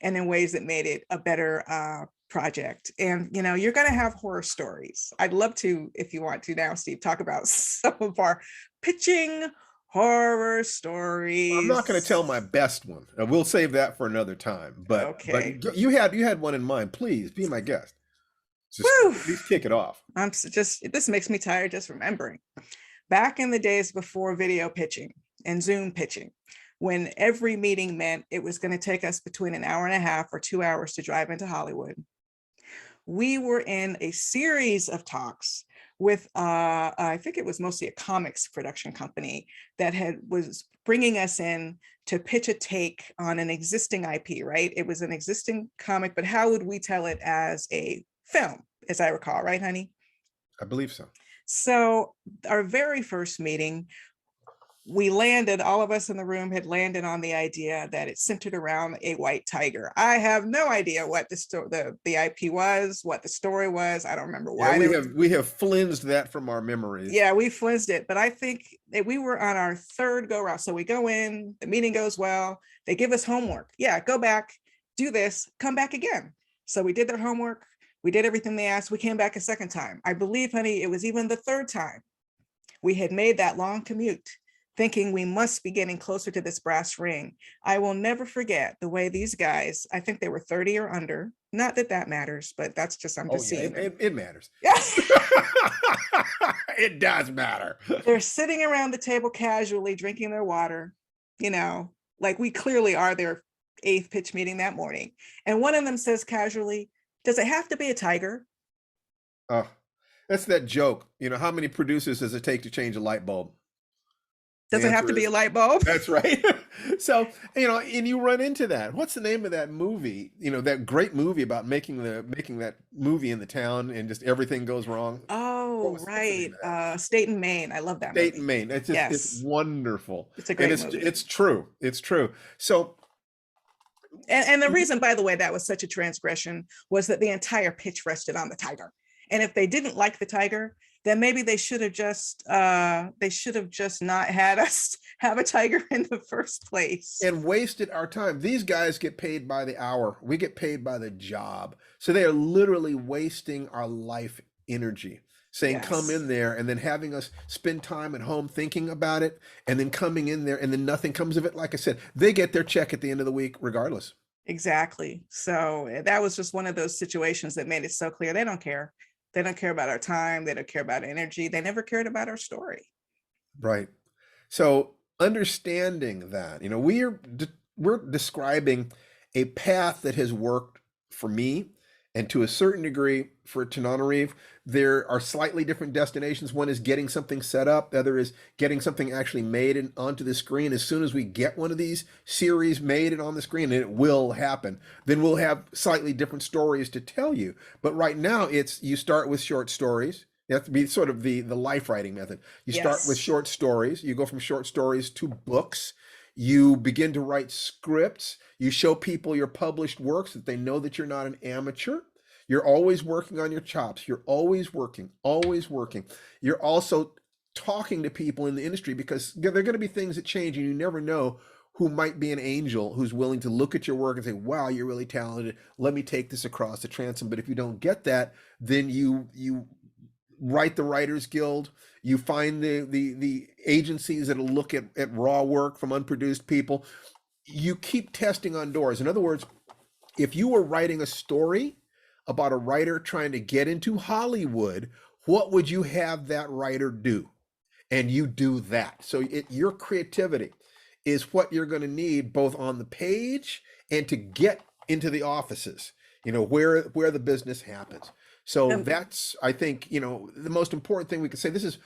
and in ways that made it a better project. And you're going to have horror stories. I'd love to, if you want to now, Steve, talk about some of our pitching horror stories. I'm not going to tell my best one. We'll save that for another time. But okay. But you had one in mind. Please be my guest. Just please kick it off. This makes me tired just remembering. Back in the days before video pitching and Zoom pitching, when every meeting meant it was going to take us between an hour and a half or 2 hours to drive into Hollywood, we were in a series of talks with, I think it was mostly a comics production company that was bringing us in to pitch a take on an existing IP, right? It was an existing comic, but how would we tell it as a film, as I recall, right, honey? I believe so. So our very first meeting, we landed, all of us in the room had landed on the idea that it centered around a white tiger. I have no idea what the IP was, what the story was. I don't remember why. Yeah, we have flinched that from our memories. Yeah, we flinched it, but I think that we were on our third go round. So we go in, the meeting goes well, they give us homework. Yeah, go back, do this, come back again. So we did their homework, we did everything they asked, we came back a second time. I believe, honey, it was even the third time. We had made that long commute, thinking we must be getting closer to this brass ring. I will never forget the way these guys, I think they were 30 or under, not that that matters, but that's just, I'm just seeing. It matters. Yes. It does matter. They're sitting around the table casually drinking their water, you know, like we clearly are their 8th pitch meeting that morning. And one of them says casually, does it have to be a tiger? Oh, that's that joke. You know, how many producers does it take to change a light bulb? Does it have to be a light bulb? That's right. So, you know, and you run into that. What's the name of that movie? You know, that great movie about making that movie in the town and just everything goes wrong. Oh, right. State and Maine. I love that State movie. and Maine. It's just, Yes. it's wonderful. It's a great And movie. it's true. It's true. So, And the reason, by the way, that was such a transgression was that the entire pitch rested on the tiger. And if they didn't like the tiger, then maybe they should have just not had us have a tiger in the first place. and wasted our time. These guys get paid by the hour. We get paid by the job. So they are literally wasting our life energy, saying, come Yes. in there, and then having us spend time at home thinking about it, and then coming in there, and then nothing comes of it. Like I said, they get their check at the end of the week regardless. Exactly. So that was just one of those situations that made it so clear they don't care. They don't care about our time. They don't care about energy. They never cared about our story. Right. So understanding that, you know, we're describing a path that has worked for me, and to a certain degree for Tananarive. There are slightly different destinations. One is getting something set up. The other is getting something actually made and onto the screen. As soon as we get one of these series made and on the screen, and it will happen, then we'll have slightly different stories to tell you. But right now, it's you start with short stories. You have to be sort of the life writing method. You start with Yes. short stories. You go from short stories to books. You begin to write scripts. You show people your published works, that they know that you're not an amateur. You're always working on your chops. You're always working, always working. You're also talking to people in the industry, because there are going to be things that change, and you never know who might be an angel who's willing to look at your work and say, wow, you're really talented. Let me take this across the transom. But if you don't get that, then you write the Writers Guild. You find the agencies that'll look at raw work from unproduced people. You keep testing on doors. In other words, if you were writing a story about a writer trying to get into Hollywood, what would you have that writer do? And you do that. So your creativity is what you're going to need, both on the page and to get into the offices, you know, where the business happens. So that's, I think, you know, the most important thing we can say. This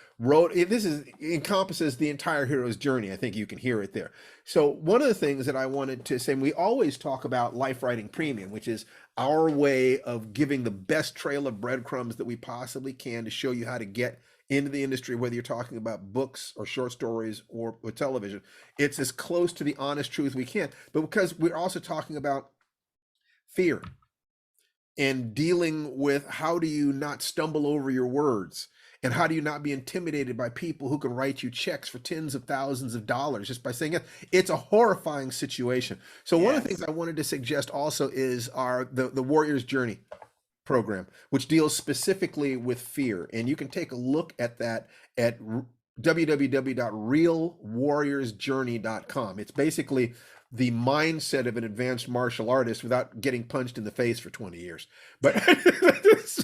encompasses the entire hero's journey. I think you can hear it there. So one of the things that I wanted to say, we always talk about Life Writing Premium, which is our way of giving the best trail of breadcrumbs that we possibly can to show you how to get into the industry, whether you're talking about books or short stories or television. It's as close to the honest truth we can, but because we're also talking about fear and dealing with how do you not stumble over your words, and how do you not be intimidated by people who can write you checks for tens of thousands of dollars just by saying it. It's a horrifying situation. So one of the things I wanted to suggest also is the Warrior's Journey program, which deals specifically with fear. And you can take a look at that at www.realwarriorsjourney.com. It's basically the mindset of an advanced martial artist without getting punched in the face for 20 years. But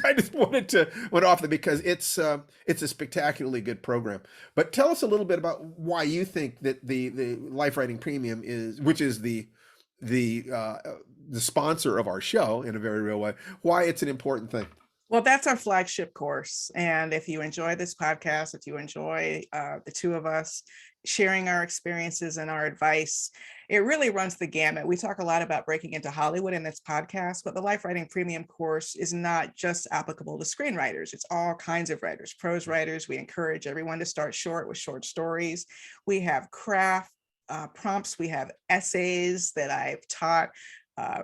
I just wanted to went off there because it's a spectacularly good program. But tell us a little bit about why you think that the Life Writing Premium is, which is the sponsor of our show in a very real way, why it's an important thing. Well, that's our flagship course. And if you enjoy this podcast, if you enjoy the two of us, sharing our experiences and our advice. It really runs the gamut. We talk a lot about breaking into Hollywood in this podcast, but the Life Writing Premium course is not just applicable to screenwriters. It's all kinds of writers, prose writers. We encourage everyone to start short with short stories. We have craft prompts. We have essays that I've taught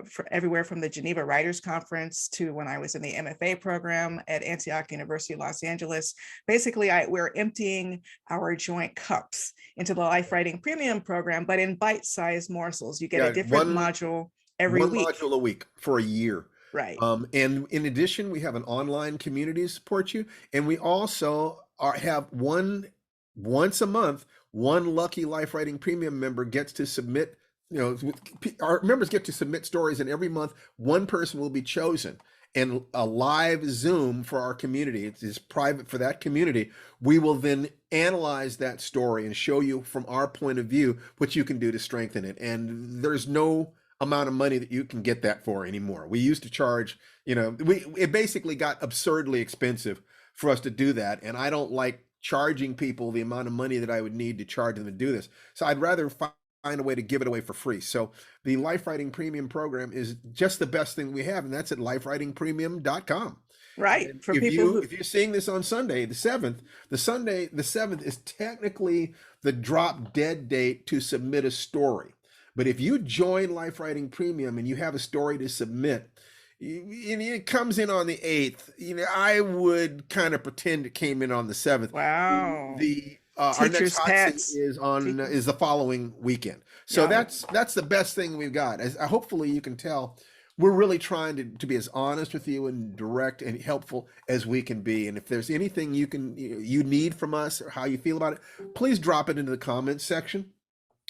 for everywhere from the Geneva Writers Conference to when I was in the MFA program at Antioch University, Los Angeles. Basically, we're emptying our joint cups into the Life Writing Premium program, but in bite-sized morsels. You get a different module every week. One module a week for a year. Right. And in addition, we have an online community to support you. And we also have once a month, one lucky Life Writing Premium member gets to submit, our members get to submit stories, and every month one person will be chosen, and a live Zoom for our community. It is private for that community. We will then analyze that story and show you from our point of view what you can do to strengthen it. And there's no amount of money that you can get that for anymore. We used to charge, it basically got absurdly expensive for us to do that. And I don't like charging people the amount of money that I would need to charge them to do this. So I'd rather find a way to give it away for free. So the Life Writing Premium program is just the best thing we have, and that's at lifewritingpremium.com. Right. For if you're seeing this on Sunday, the 7th, the 7th is technically the drop dead date to submit a story. But if you join Life Writing Premium and you have a story to submit, it comes in on the 8th. I would kind of pretend it came in on the 7th. Wow. Our next hot seat is the following weekend. So that's the best thing we've got. As hopefully you can tell, we're really trying to be as honest with you and direct and helpful as we can be. And if there's anything you need from us or how you feel about it, please drop it into the comments section.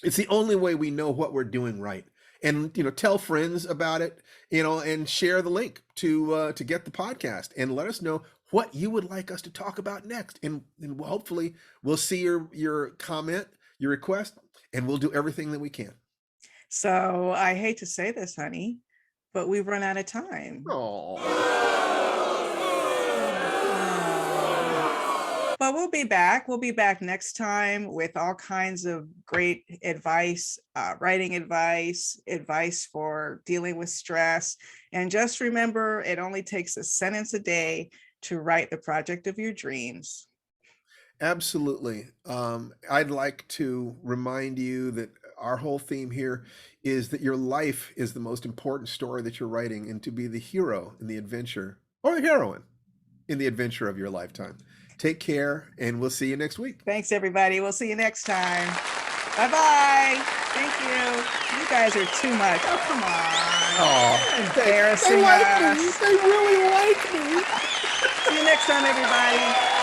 It's the only way we know what we're doing right. And tell friends about it, and share the link to get the podcast, and let us know what you would like us to talk about next. And hopefully we'll see your comment, your request, and we'll do everything that we can. So I hate to say this, honey, but we've run out of time. But we'll be back. We'll be back next time with all kinds of great advice, writing advice for dealing with stress. And just remember, it only takes a sentence a day to write the project of your dreams. Absolutely. I'd like to remind you that our whole theme here is that your life is the most important story that you're writing, and to be the hero in the adventure, or the heroine in the adventure of your lifetime. Take care, and we'll see you next week. Thanks, everybody. We'll see you next time. Bye-bye. Thank you. You guys are too much. Oh, come on. Oh, embarrassing they like us. Me. They really like me. See you next time, everybody.